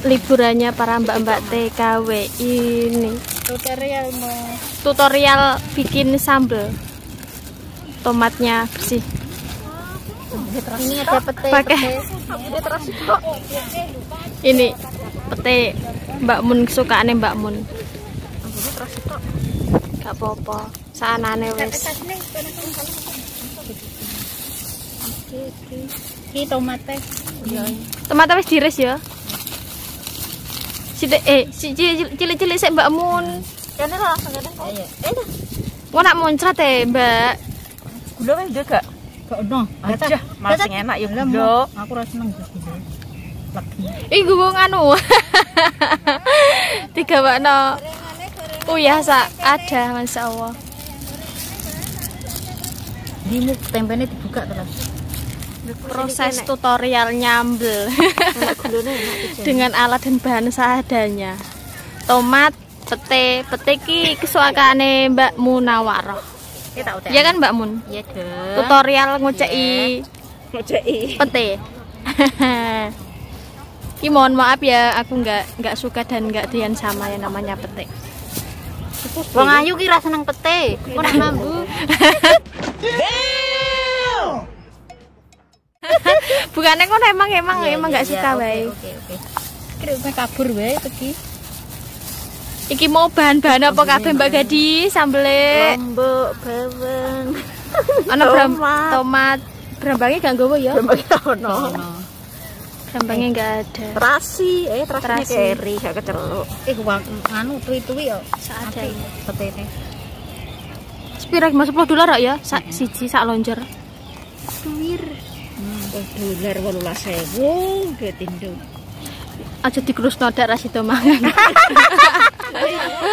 Liburannya para mbak-mbak TKW ini. Tutorial bikin sambal. Tomatnya bersih. Ini ada pete. Pakai. Ini pete Mbak Mun kesukaane Mbak Mun. Gak apa-apa. Saanane wis. Iki tomate. Tomat wis diiris ya. Cilik-cilik sik Mbak Mun. Kene langsung kene. Iya. Mau nak muncrat Mbak. Gula wis gak? Gak ono. Aja, masih enak ya gula. Aku ora seneng gula. Lagi. Ih gue nganu. Tiga bakno. Ya sak ada, Masya Allah. Ini tempenya dibuka terus. Proses tutorial nyambel dengan alat dan bahan seadanya. Tomat, pete ki kesukaane Mbak Munawaroh. Ya kan Mbak Mun? Iya dong. Tutorial ngoceki pete. Ki mohon maaf ya, aku nggak suka dan nggak doyan sama yang namanya pete. Wong ayu ki ra seneng pete. Kok nek mambu. Bukannya kok emang nggak suka wae. Oke. Kira kabur wae pergi. Iki mau bahan-bahan apa kabeh Mbak Gadi sambele? Lombok, bawang. Ana tomat. Brambangnya gak nggowo ya? Brambangnya ono. Brambangnya enggak ada. Terasi keri gak keceluk. Nganu tuwi-tuwi yo. Seadanya. Petene. Sepira mas $10 ya? Siji sak lonjer. Duwir. $18.000 getindo. Aja dikrusno dak ras itu mangan.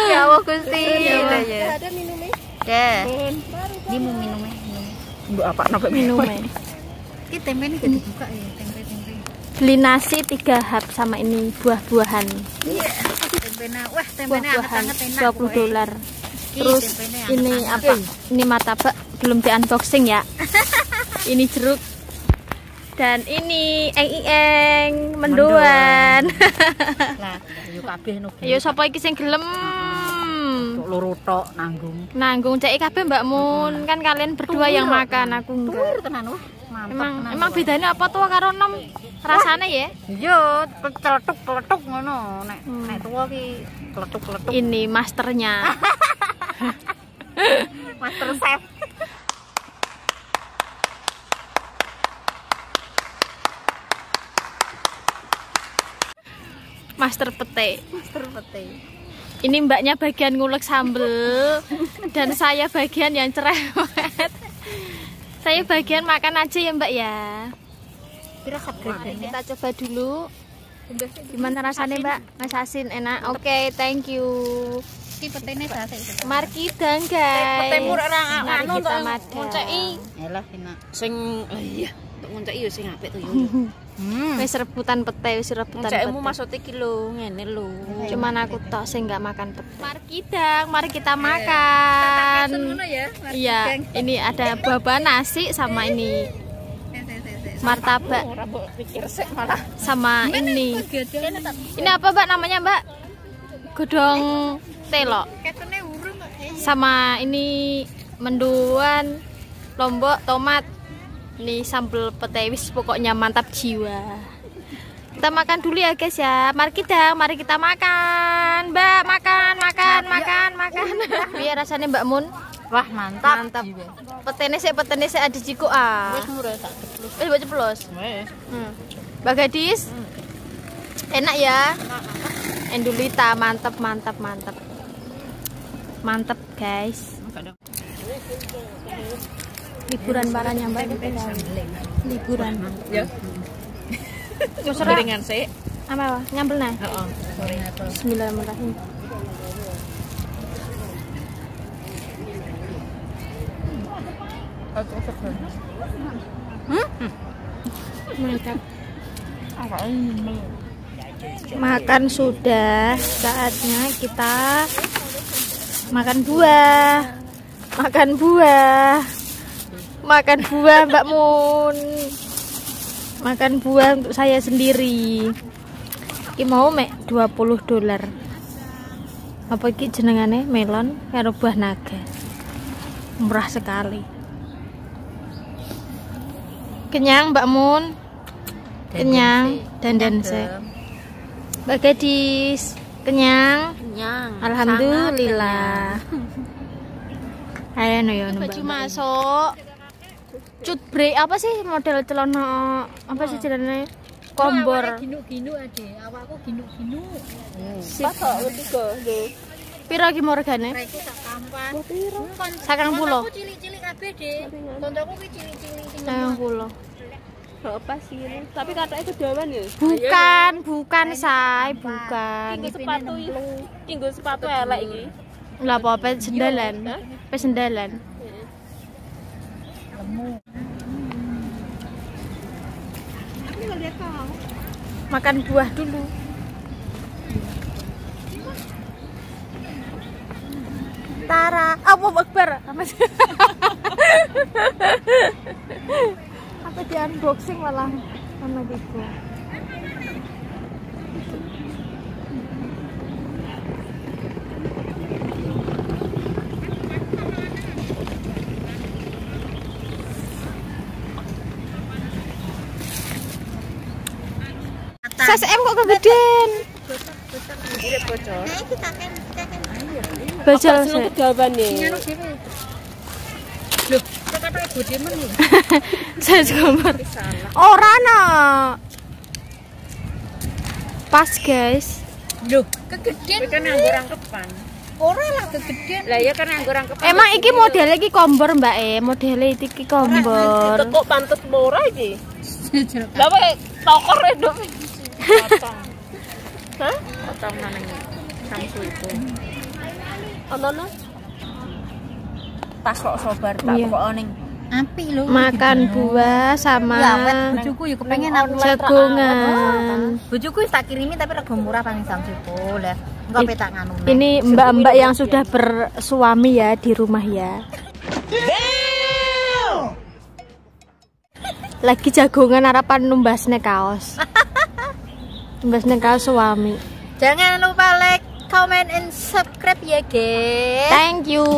Ya Allah Gusti. Ada minumnya? Deh. Ini mau minumnya. Mbok apa napa minumnya? Iki tempe ini gak dibuka ya, tempe-tempe. Beli nasi 3 hap sama ini buah-buahan. Iya. Tempenya, wah tempenya anget-anget enak. $20. Terus ini apa? Ini martabak belum di unboxing ya. Ini jeruk. Dan ini eng mendoan. Lah, yo kabeh no. Ayo sapa iki sing gelem? Loro tok nanggung. Nanggung cek kabeh Mbak Mun, kan kalian berdua yang makan, aku enggak. Tuwir tenan wah. Mantap. Emang bedanya apa tuh karo nom rasane ya? Yo, celetuk-celetuk ngono. Nek tuwa ki celetuk-celetuk. Ini masternya. Master chef. Master pete. Ini mbaknya bagian ngulek sambel dan saya bagian yang cerewet. Saya bagian makan aja ya Mbak ya. Kita coba dulu. Gimana rasanya Mbak? Mas Asin enak. Oke, thank you. Iki petene sate. Mari kita guys. Petemu ora anu to ngonceki. Yalah enak. Sing iya, untuk ngonceki yo sing apik to yo. Wis rebutan pete, wis rebutan pete. Cekmu maksudnya iki lho, ngene lho. Cuman aku tok sing enggak makan pete. Mari kita makan. Iya, ini ada buah-buahan nasi sama ini martabak. Sama ini. Ini apa Mbak namanya Mbak? Godong telok. Sama ini mendoan, lombok, tomat. Ini sambal pete wis pokoknya mantap jiwa. Kita makan dulu ya guys ya. Mari kita makan. Mbak, makan. Biar rasanya Mbak Mun. Wah, mantap. Petene sik ada jiko ah. Wis murah tak ceplos. Wis mbok ceplos. Wis. Mbak Gadis. Enak ya? Endulita mantap. Mantap guys. Liburan parahnya Mbak. Liburan. Ya. Gorengan sih. Apa? Nyambel nah? Heeh. Bismillahirrahmanirrahim. Mantap. Makan sudah, saatnya kita makan buah. Makan buah Mbak Mun. Makan buah untuk saya sendiri. Iki mau mek $20. Apa iki jenengane? Melon karo buah naga. Murah sekali. Kenyang Mbak Mun? Kenyang dan Mbak Gadis, kenyang? Kenyang. Alhamdulillah. Ayo no ya baju masuk. Cut break apa sih model celana apa sih jenenge? Kombor. Ginu-ginu ade, awakku ginu-ginu. Pasok ketiga lho. Piro iki regane? Raiku tak kampan. Piro? 90. Aku cilik-cilik kabeh, Dik. Tontonku ki cilik-cilik. 90. Apa sih ini? Tapi katanya kedawan ya? Bukan say, bukan. Tinggal sepatu elek iki. Lah apa sendalan? Sendalan. Makan buah dulu. Tara, apa Akbar? Apa di unboxing malah sama gitu. SSM kok kegedean? Bocor sih. Kedawan ya. Loh, kok katanya gede men lho. Saya gambar. Ora no. Pas guys. Loh, kegedean. Kan nganggo rangkepan. Ora lah kegedean. Lah ya kan nganggo rangkepan. Emang iki modelnya iki kombor Mbak modele iki kombor. Kok pantes murah iki. Lah wae tokor nduk. Potong. Hah? Potong nang Samsu itu. Ono Pas kok sobar tak Iya. kok ning api lho. Makan buah sama bojoku yo kepengen aku jagongan. Bojoku wis tak kirimi tapi rego murah paling Samsipo. Lah engko petak nganu. Ini mbak-mbak yang sudah bersuami ya di rumah ya. Lagi jagongan harapan numbasne kaos. Numbasne kaos suami. Jangan lupa like, comment, and subscribe ya, guys. Thank you.